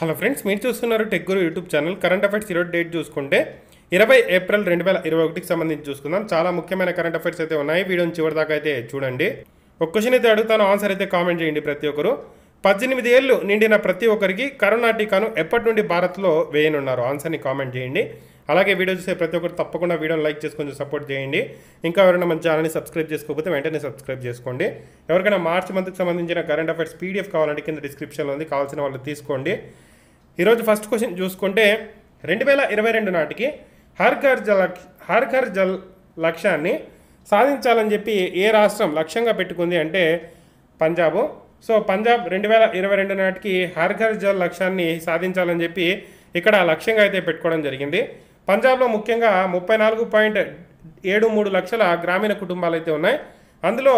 Hello friends, మీరు చూస్తున్నారు tech గురు YouTube channel. Current affairs ఈరోజు డేట్ చూసుకుంటే 20 ఏప్రిల్ 2021కి సంబంధించి చూసుకుందాం. చాలా ముఖ్యమైన కరెంట్ అఫైర్స్ అయితే ఉన్నాయి. వీడియోని చివరి దాకా అయితే చూడండి. ఒక క్వశ్చన్ అయితే అడుగుతాను, ఆన్సర్ అయితే కామెంట్ చేయండి ప్రతి ఒక్కరు. 18 ఏళ్ళు నిండిన ప్రతి ఒక్కరికి కరోనా టీకాను ఎప్పటి నుండి భారత్లో వేయనున్నారు? ఆన్సర్ని కామెంట్ చేయండి. అలాగే వీడియో చూసే ప్రతి ఒక్కరు తప్పకుండా వీడియోని లైక్ చేసుకొని సపోర్ట్ చేయండి. ఇంకా ఎవరైనా మన ఛానల్ని సబ్స్క్రైబ్ చేసుకోకపోతే వెంటనే సబ్స్క్రైబ్ చేసుకోండి. ఎవరికైనా మార్చ్ మంత్కి సంబంధించిన కరెంట్ అఫైర్స్ పీడిఎఫ్ కావాలంటే కింద డిస్క్రిప్షన్లో ఉంది, కావాల్సిన వాళ్ళు తీసుకోండి. ఈరోజు ఫస్ట్ క్వశ్చన్ చూసుకుంటే 2022 నాటికి హర్ ఘర్ జల్ లక్ష్యాన్ని సాధించాలని చెప్పి ఏ రాష్ట్రం లక్ష్యంగా పెట్టుకుంది అంటే పంజాబ్. సో పంజాబ్ 2022 నాటికి హర్ ఘర్ జల్ లక్ష్యాన్ని సాధించాలని చెప్పి ఇక్కడ లక్ష్యంగా అయితే పెట్టుకోవడం జరిగింది. పంజాబ్లో ముఖ్యంగా 34.73 లక్షల గ్రామీణ కుటుంబాలు అయితే ఉన్నాయి. అందులో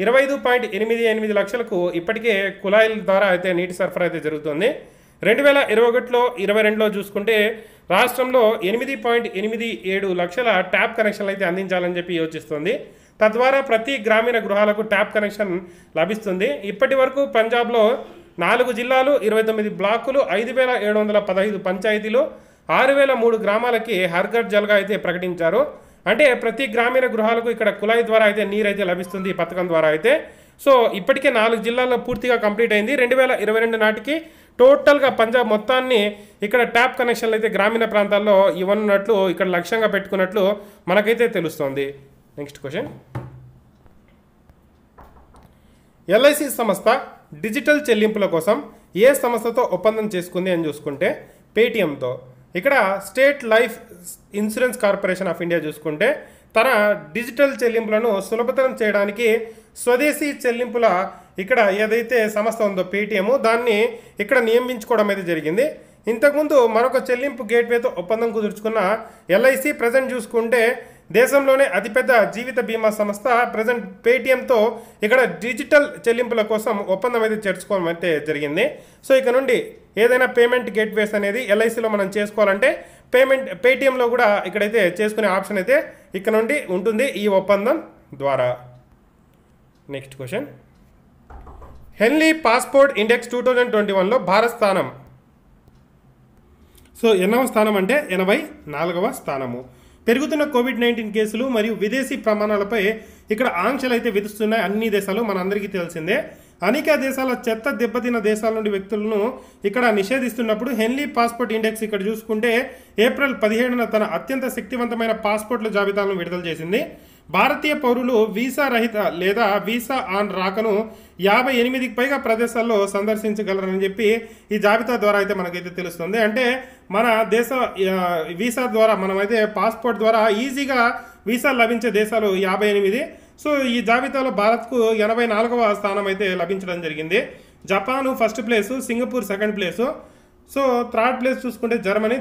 25.88 లక్షలకు ఇప్పటికే కుళాయిల ద్వారా అయితే నీటి సరఫరా అయితే జరుగుతుంది. 2021-22లో చూసుకుంటే రాష్ట్రంలో 8.87 లక్షల ట్యాప్ కనెక్షన్లు అయితే అందించాలని చెప్పి యోచిస్తుంది. తద్వారా ప్రతి గ్రామీణ గృహాలకు ట్యాప్ కనెక్షన్ లభిస్తుంది. ఇప్పటి వరకు పంజాబ్లో 4 జిల్లాలు, 29 బ్లాకులు, 5,715 పంచాయతీలు, 6,003 గ్రామాలకి హర్ ఘర్ జల్గా అయితే ప్రకటించారు. అంటే ప్రతి గ్రామీణ గృహాలకు ఇక్కడ కుళాయి ద్వారా అయితే నీరు అయితే లభిస్తుంది ఈ పథకం ద్వారా అయితే. సో ఇప్పటికే 4 జిల్లాల్లో పూర్తిగా కంప్లీట్ అయింది. 2022 నాటికి టోటల్గా పంజాబ్ మొత్తాన్ని ఇక్కడ ట్యాప్ కనెక్షన్లు అయితే గ్రామీణ ప్రాంతాల్లో ఇవ్వనున్నట్లు ఇక్కడ లక్ష్యంగా పెట్టుకున్నట్లు మనకైతే తెలుస్తోంది. నెక్స్ట్ క్వశ్చన్, ఎల్ఐసి సంస్థ డిజిటల్ చెల్లింపుల కోసం ఏ సంస్థతో ఒప్పందం చేసుకుంది అని చూసుకుంటే పేటిఎంతో. ఇక్కడ state life insurance corporation of India చూసుకుంటే తన డిజిటల్ చెల్లింపులను సులభతరం చేయడానికి స్వదేశీ చెల్లింపుల ఇక్కడ ఏదైతే సంస్థ ఉందో పేటిఎం, దాన్ని ఇక్కడ నియమించుకోవడం అయితే జరిగింది. ఇంతకుముందు మరొక చెల్లింపు గేట్వేతో ఒప్పందం కుదుర్చుకున్న ఎల్ఐసి ప్రజెంట్ చూసుకుంటే దేశంలోనే అతిపెద్ద జీవిత బీమా సంస్థ. ప్రజెంట్ పేటిఎంతో ఇక్కడ డిజిటల్ చెల్లింపుల కోసం ఒప్పందం అయితే చేర్చుకోవడం అయితే జరిగింది. సో ఇక నుండి ఏదైనా పేమెంట్ గేట్వేస్ అనేది ఎల్ఐసిలో మనం చేసుకోవాలంటే పేటిఎంలో కూడా ఇక్కడైతే చేసుకునే ఆప్షన్ అయితే ఇక్కడ నుండి ఉంటుంది ఈ ఒప్పందం ద్వారా. Next question, Henley passport index 2021లో భారత్ స్థానం. సో ఎన్నవ స్థానం అంటే 84వ స్థానము. పెరుగుతున్న కోవిడ్-19 కేసులు మరియు విదేశీ ప్రమాణాలపై ఇక్కడ ఆంక్షలు అయితే విధిస్తున్నాయి అన్ని దేశాలు, మనందరికీ తెలిసిందే. అనేక దేశాల చెత్త దెబ్బతిన్న దేశాల నుండి వ్యక్తులను ఇక్కడ నిషేధిస్తున్నప్పుడు హెన్లీ పాస్పోర్ట్ ఇండెక్స్ ఇక్కడ చూసుకుంటే ఏప్రిల్ 17న తన అత్యంత శక్తివంతమైన పాస్పోర్ట్ల జాబితాలను విడుదల చేసింది. భారతీయ పౌరులు వీసా రహిత లేదా వీసా ఆన్ రాకను 58కి పైగా ప్రదేశాల్లో సందర్శించగలరని చెప్పి ఈ జాబితా ద్వారా అయితే మనకైతే తెలుస్తుంది. అంటే మన దేశ వీసా ద్వారా మనమైతే పాస్పోర్ట్ ద్వారా ఈజీగా వీసా లభించే దేశాలు 58. సో ఈ జాబితాలో భారత్కు 84వ స్థానం అయితే లభించడం జరిగింది. Japan first place, Singapore second place. So third place చూసుకుంటే జర్మనీ,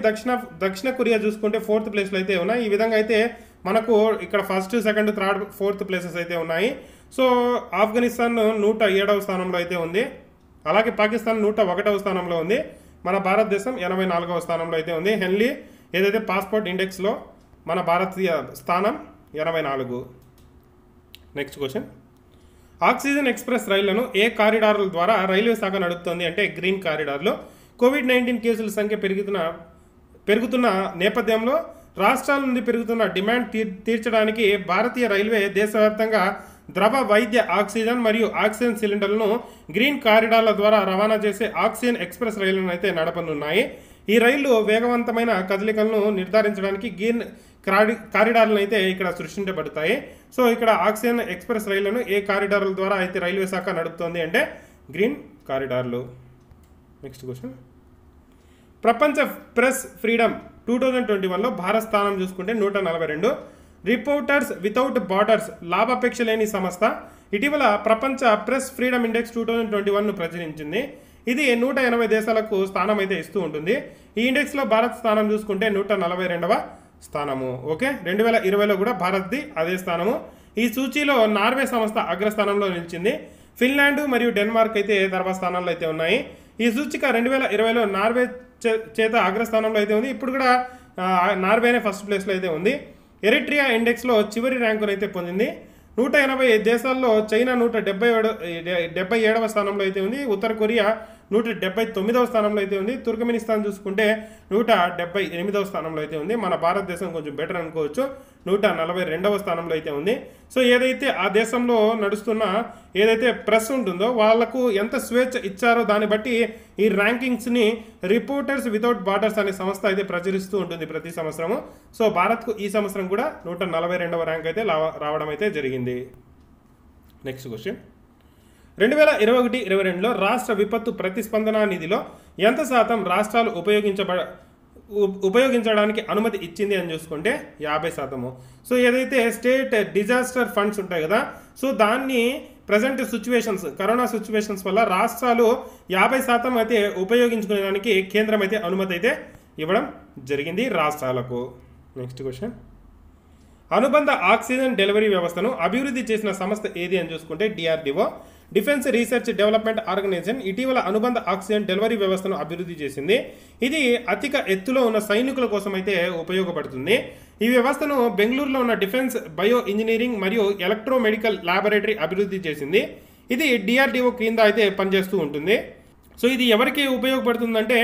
దక్షిణ కొరియా చూసుకుంటే 4th ప్లేస్లో అయితే ఉన్నాయి. ఈ విధంగా అయితే మనకు ఇక్కడ first, second, third, 4th places అయితే ఉన్నాయి. సో ఆఫ్ఘనిస్తాన్ 107వ స్థానంలో అయితే ఉంది. అలాగే పాకిస్తాన్ 101వ స్థానంలో ఉంది. మన భారతదేశం 84వ స్థానంలో అయితే ఉంది. హెన్లీ ఏదైతే పాస్పోర్ట్ ఇండెక్స్లో మన భారతీయ స్థానం 84. నెక్స్ట్ క్వశ్చన్, ఆక్సిజన్ ఎక్స్ప్రెస్ రైళ్లను ఏ కారిడార్ల ద్వారా రైల్వే శాఖ నడుపుతోంది అంటే గ్రీన్ కారిడార్లో. కోవిడ్-19 కేసుల సంఖ్య పెరుగుతున్న నేపథ్యంలో రాష్ట్రాల నుండి పెరుగుతున్న డిమాండ్ తీర్చడానికి భారతీయ రైల్వే దేశవ్యాప్తంగా ద్రవ వైద్య ఆక్సిజన్ మరియు ఆక్సిజన్ సిలిండర్లను గ్రీన్ కారిడార్ల ద్వారా రవాణా చేసే ఆక్సిజన్ ఎక్స్ప్రెస్ రైళ్లను అయితే నడపనున్నాయి. ఈ రైళ్లు వేగవంతమైన కదలికలను నిర్ధారించడానికి గ్రీన్ కారిడార్లను అయితే ఇక్కడ సృష్టించబడతాయి. సో ఇక్కడ ఆక్సిజన్ ఎక్స్ప్రెస్ రైళ్లను ఏ కారిడార్ల ద్వారా అయితే రైల్వే శాఖ నడుపుతోంది అంటే గ్రీన్ కారిడార్లు. నెక్స్ట్ క్వశ్చన్, ప్రపంచ ప్రెస్ ఫ్రీడమ్ 2021లో భారత్ స్థానం చూసుకుంటే 142. రిపోర్టర్స్ వితౌట్ బార్డర్స్ లాభాపేక్ష లేని సంస్థ ఇటీవల ప్రపంచ ప్రెస్ ఫ్రీడమ్ ఇండెక్స్ 2021ను ప్రచురించింది. ఇది 180 దేశాలకు స్థానం అయితే ఇస్తూ ఉంటుంది. ఈ ఇండెక్స్లో భారత్ స్థానం చూసుకుంటే 142వ స్థానము. ఓకే, 2020లో కూడా భారత్ది అదే స్థానము. ఈ సూచీలో నార్వే సంస్థ అగ్రస్థానంలో నిలిచింది. ఫిన్లాండ్ మరియు డెన్మార్క్ అయితే తర్వాత స్థానంలో అయితే ఉన్నాయి. ఈ సూచిక 2020లో నార్వే చేత అగ్రస్థానంలో అయితే ఉంది. ఇప్పుడు కూడా నార్వేనే ఫస్ట్ ప్లేస్లో అయితే ఉంది. ఎరిట్రియా ఇండెక్స్లో చివరి ర్యాంకును అయితే పొందింది. 180 దేశాల్లో చైనా 177వ స్థానంలో అయితే ఉంది. ఉత్తర కొరియా 179వ స్థానంలో అయితే ఉంది. తుర్కమెనిస్తాన్ చూసుకుంటే 178వ స్థానంలో అయితే ఉంది. మన భారతదేశం కొంచెం బెటర్ అనుకోవచ్చు, 142వ స్థానంలో అయితే ఉంది. సో ఏదైతే ఆ దేశంలో నడుస్తున్న ఏదైతే ప్రెస్ ఉంటుందో వాళ్ళకు ఎంత స్వేచ్ఛ ఇచ్చారో దాన్ని బట్టి ఈ ర్యాంకింగ్స్ని రిపోర్టర్స్ వితౌట్ బార్డర్స్ అనే సంస్థ అయితే ప్రచురిస్తూ ఉంటుంది ప్రతి సంవత్సరము. సో భారత్కు ఈ సంవత్సరం కూడా 142వ ర్యాంక్ అయితే రావడం అయితే జరిగింది. నెక్స్ట్ క్వశ్చన్, 2021-22లో రాష్ట్ర విపత్తు ప్రతిస్పందన నిధిలో ఎంత శాతం రాష్ట్రాలు ఉపయోగించడానికి అనుమతి ఇచ్చింది అని చూసుకుంటే 50%. సో ఏదైతే స్టేట్ డిజాస్టర్ ఫండ్స్ ఉంటాయి కదా, సో దాన్ని ప్రజెంట్ సిచ్యువేషన్స్, కరోనా సిచ్యువేషన్స్ వల్ల రాష్ట్రాలు 50% అయితే ఉపయోగించుకునేదానికి కేంద్రం అయితే అనుమతి అయితే ఇవ్వడం జరిగింది రాష్ట్రాలకు. నెక్స్ట్ క్వశ్చన్, అనుబంధ ఆక్సిజన్ డెలివరీ వ్యవస్థను అభివృద్ధి చేసిన సంస్థ ఏది అని చూసుకుంటే DRDO, defence research development organisation ఇటీవల అనుబంధ ఆక్సిజన్ డెలివరీ వ్యవస్థను అభివృద్ధి చేసింది. ఇది అధిక ఎత్తులో ఉన్న సైనికుల కోసం అయితే ఉపయోగపడుతుంది. ఈ వ్యవస్థను బెంగళూరులో ఉన్న డిఫెన్స్ బయో ఇంజనీరింగ్ మరియు ఎలక్ట్రోమెడికల్ ల్యాబొరేటరీ అభివృద్ధి చేసింది. ఇది DRDO క్రింద అయితే పనిచేస్తూ ఉంటుంది. సో ఇది ఎవరికి ఉపయోగపడుతుందంటే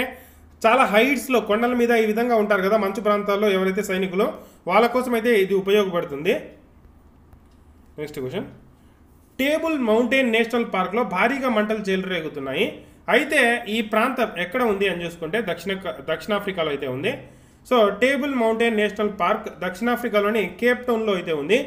చాలా హైట్స్లో, కొండల మీద ఈ విధంగా ఉంటారు కదా మంచు ప్రాంతాల్లో ఎవరైతే సైనికులు, వాళ్ళ కోసం అయితే ఇది ఉపయోగపడుతుంది. Next question, table mountain national పార్క్లో భారీగా మంటలు చెలరేగుతున్నాయి. అయితే ఈ ప్రాంతం ఎక్కడ ఉంది అని చూసుకుంటే దక్షిణాఫ్రికాలో అయితే ఉంది. So table mountain national park దక్షిణాఫ్రికాలోని కేప్ టౌన్లో అయితే ఉంది.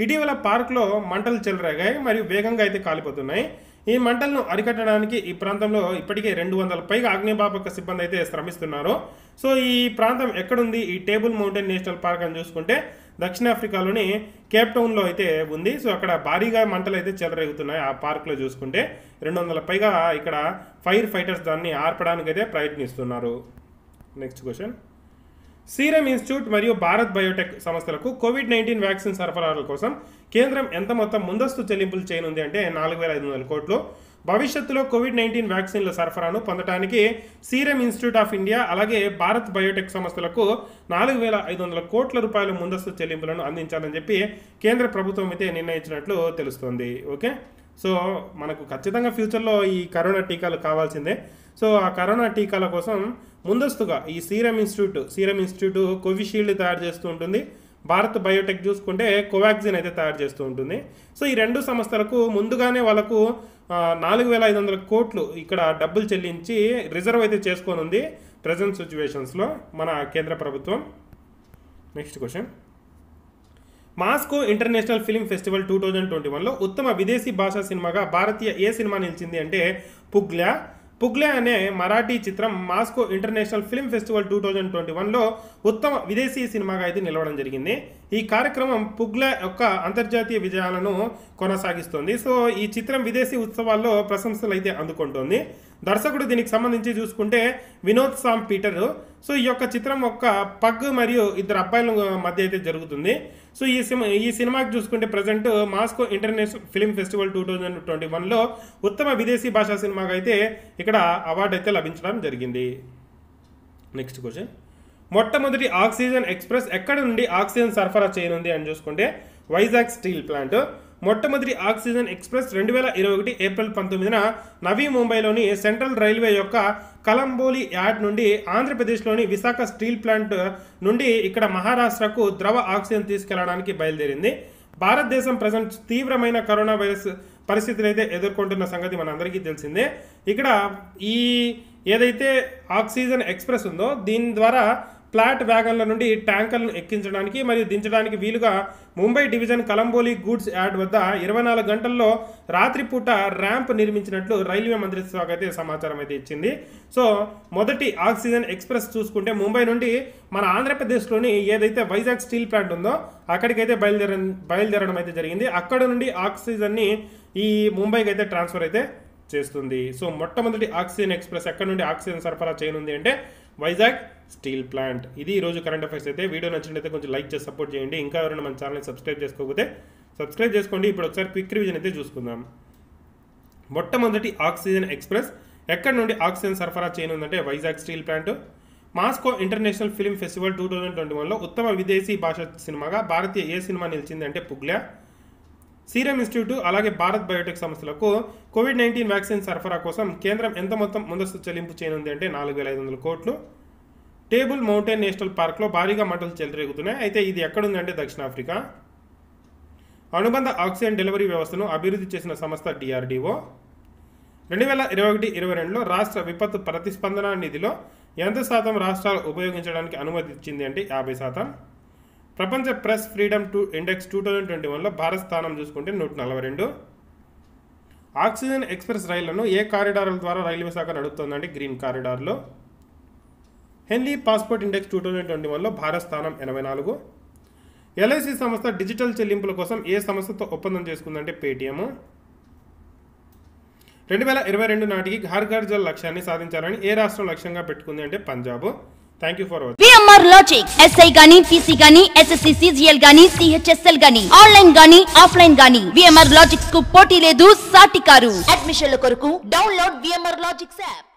ఇటీవల పార్క్లో మంటలు చెలరేగాయి మరియు వేగంగా అయితే కాలిపోతున్నాయి. ఈ మంటలను అరికట్టడానికి ఈ ప్రాంతంలో ఇప్పటికే 200 పైగా అగ్నిమాపక సిబ్బంది అయితే శ్రమిస్తున్నారు. సో ఈ ప్రాంతం ఎక్కడుంది ఈ టేబుల్ మౌంటైన్ నేషనల్ పార్క్ అని చూసుకుంటే దక్షిణాఫ్రికాలోని కేప్ టౌన్లో అయితే ఉంది. సో అక్కడ భారీగా మంటలు అయితే చెలరేగుతున్నాయి. ఆ పార్క్లో చూసుకుంటే 200 పైగా ఇక్కడ ఫైర్ ఫైటర్స్ దాన్ని ఆర్పడానికి అయితే ప్రయత్నిస్తున్నారు. నెక్స్ట్ క్వశ్చన్, సీరం ఇన్స్టిట్యూట్ మరియు భారత్ బయోటెక్ సంస్థలకు కోవిడ్-19 వ్యాక్సిన్ సరఫరాల కోసం కేంద్రం ఎంత మొత్తం ముందస్తు చెల్లింపులు చేయనుంది అంటే 4,500 కోట్లు. భవిష్యత్తులో కోవిడ్-19 వ్యాక్సిన్ల సరఫరాను పొందడానికి సీరం ఇన్స్టిట్యూట్ ఆఫ్ ఇండియా అలాగే భారత్ బయోటెక్ సంస్థలకు 4,500 కోట్ల రూపాయల ముందస్తు చెల్లింపులను అందించాలని చెప్పి కేంద్ర ప్రభుత్వం అయితే నిర్ణయించినట్లు తెలుస్తోంది. ఓకే, సో మనకు ఖచ్చితంగా ఫ్యూచర్లో ఈ కరోనా టీకాలు కావాల్సిందే. సో ఆ కరోనా టీకాల కోసం ముందస్తుగా ఈ సీరం ఇన్స్టిట్యూట్ కోవిషీల్డ్ తయారు చేస్తూ ఉంటుంది. భారత్ బయోటెక్ చూసుకుంటే కోవాక్సిన్ అయితే తయారు చేస్తూ ఉంటుంది. సో ఈ రెండు సంస్థలకు ముందుగానే వాళ్ళకు 4,500 కోట్లు ఇక్కడ డబ్బులు చెల్లించి రిజర్వ్ అయితే చేసుకొని ఉంది ప్రజెంట్ సిచ్యువేషన్స్లో మన కేంద్ర ప్రభుత్వం. Next question, Moscow international film festival 2021లో ఉత్తమ విదేశీ భాషా సినిమాగా భారతీయ ఏ సినిమా నిలిచింది అంటే పుగ్లే అనే మరాఠీ చిత్రం మాస్కో ఇంటర్నేషనల్ ఫిల్మ్ ఫెస్టివల్ 2021లో ఉత్తమ విదేశీ సినిమాగా అయితే నిలవడం జరిగింది. ఈ కార్యక్రమం పుగ్లే యొక్క అంతర్జాతీయ విజయాలను కొనసాగిస్తోంది. సో ఈ చిత్రం విదేశీ ఉత్సవాల్లో ప్రశంసలు అయితే అందుకుంటోంది. దర్శకుడు దీనికి సంబంధించి చూసుకుంటే వినోద్ సామ్ పీటర్. సో ఈ యొక్క చిత్రం ఒక పగ్ మరియు 2 అబ్బాయిల మధ్య అయితే జరుగుతుంది. సో ఈ సినిమాకి చూసుకుంటే present Moscow international film festival 2021లో ఉత్తమ విదేశీ భాషా సినిమాగా అయితే ఇక్కడ అవార్డు అయితే లభించడం జరిగింది. నెక్స్ట్ క్వశ్చన్, మొట్టమొదటి ఆక్సిజన్ ఎక్స్ప్రెస్ ఎక్కడ నుండి ఆక్సిజన్ సరఫరా చేయనుంది అని చూసుకుంటే వైజాగ్ స్టీల్ ప్లాంట్. మొట్టమొదటి ఆక్సిజన్ ఎక్స్ప్రెస్ 2021 ఏప్రిల్ 19న నవీ ముంబైలోని సెంట్రల్ రైల్వే యొక్క కలంబోలి యార్డ్ నుండి ఆంధ్రప్రదేశ్లోని విశాఖ స్టీల్ ప్లాంట్ నుండి ఇక్కడ మహారాష్ట్రకు ద్రవ ఆక్సిజన్ తీసుకెళ్లడానికి బయలుదేరింది. భారతదేశం ప్రజెంట్ తీవ్రమైన కరోనా వైరస్ పరిస్థితులు అయితే ఎదుర్కొంటున్న సంగతి మనందరికీ తెలిసిందే. ఇక్కడ ఈ ఏదైతే ఆక్సిజన్ ఎక్స్ప్రెస్ ఉందో దీని ద్వారా ఫ్లాట్ వ్యాగన్ల నుండి ట్యాంకర్లను ఎక్కించడానికి మరియు దించడానికి వీలుగా ముంబై డివిజన్ కలంబోలి గూడ్స్ యార్డ్ వద్ద 24 గంటల్లో రాత్రిపూట ర్యాంప్ నిర్మించినట్లు రైల్వే మంత్రిత్వ శాఖ అయితే సమాచారం అయితే ఇచ్చింది. సో మొదటి ఆక్సిజన్ ఎక్స్ప్రెస్ చూసుకుంటే ముంబై నుండి మన ఆంధ్రప్రదేశ్లోని ఏదైతే వైజాగ్ స్టీల్ ప్లాంట్ ఉందో అక్కడికైతే బయలుదేరడం అయితే జరిగింది. అక్కడ నుండి ఆక్సిజన్ని ఈ ముంబైకి అయితే ట్రాన్స్ఫర్ అయితే చేస్తుంది. సో మొట్టమొదటి ఆక్సిజన్ ఎక్స్ప్రెస్ ఎక్కడ నుండి ఆక్సిజన్ సరఫరా చేయనుంది అంటే వైజాగ్ స్టీల్ ప్లాంట్. ఇది ఈరోజు కరెంట్ అఫైర్స్ అయితే. వీడియో నచ్చినట్లయితే కొంచెం లైక్ చేసి సపోర్ట్ చేయండి. ఇంకా ఎవరైనా మన ఛానల్ని సబ్స్క్రైబ్ చేసుకోకపోతే సబ్స్క్రైబ్ చేసుకోండి. ఇప్పుడు ఒకసారి క్విక్ రివిజన్ అయితే చూసుకుందాం. మొట్టమొదటి ఆక్సిజన్ ఎక్స్ప్రెస్ ఎక్కడి నుండి ఆక్సిజన్ సరఫరా చేయనుందంటే Vizag steel plant. Moscow international film festival 2021లో ఉత్తమ విదేశీ భాష సినిమాగా భారతీయ ఏ సినిమా నిలిచింది అంటే పుగ్లే. సీరం ఇన్స్టిట్యూట్ అలాగే భారత్ బయోటెక్ సంస్థలకు కోవిడ్-19 వ్యాక్సిన్ సరఫరా కోసం కేంద్రం ఎంత మొత్తం ముందస్తు చెల్లింపు చేయనుంది అంటే 4,500 కోట్లు. టేబుల్ మౌంటైన్ నేషనల్ పార్క్లో భారీగా మంటలు చెలరేగుతున్నాయి. అయితే ఇది ఎక్కడుందంటే దక్షిణాఫ్రికా. అనుబంధ ఆక్సిజన్ డెలివరీ వ్యవస్థను అభివృద్ధి చేసిన సంస్థ DRDO. 2021-22లో రాష్ట్ర విపత్తు ప్రతిస్పందన నిధిలో ఎంత శాతం రాష్ట్రాలు ఉపయోగించడానికి అనుమతి ఇచ్చింది అంటే 50%. ప్రపంచ ప్రెస్ ఫ్రీడమ్ ఇండెక్స్ 2021లో భారత్ స్థానం చూసుకుంటే 142. ఆక్సిజన్ ఎక్స్ప్రెస్ రైళ్లను ఏ కారిడార్ల ద్వారా రైల్వే శాఖ నడుపుతోందంటే గ్రీన్ కారిడార్లో. హెన్లీ పాస్పోర్ట్ ఇండెక్స్ 2021లో భారత్ స్థానం 84. LIC సంస్థ డిజిటల్ చెల్లింపుల కోసం ఏ సంస్థతో ఒప్పందం చేసుకుందంటే పేటిఎం. 2022 నాటికి ఘర్ ఘర్ జల్ లక్ష్యాన్ని సాధించాలని ఏ రాష్ట్రం లక్ష్యంగా పెట్టుకుంది అంటే Punjab. Thank you for watching. VMR Logic SI గాని PC గాని SSC CGL గాని CHSL గాని ఆన్లైన్ గాని ఆఫ్లైన్ గాని VMR Logic కు పోటీ లేదు, సాటి కారు. అడ్మిషన్ల కొరకు డౌన్లోడ్ VMR Logic యాప్.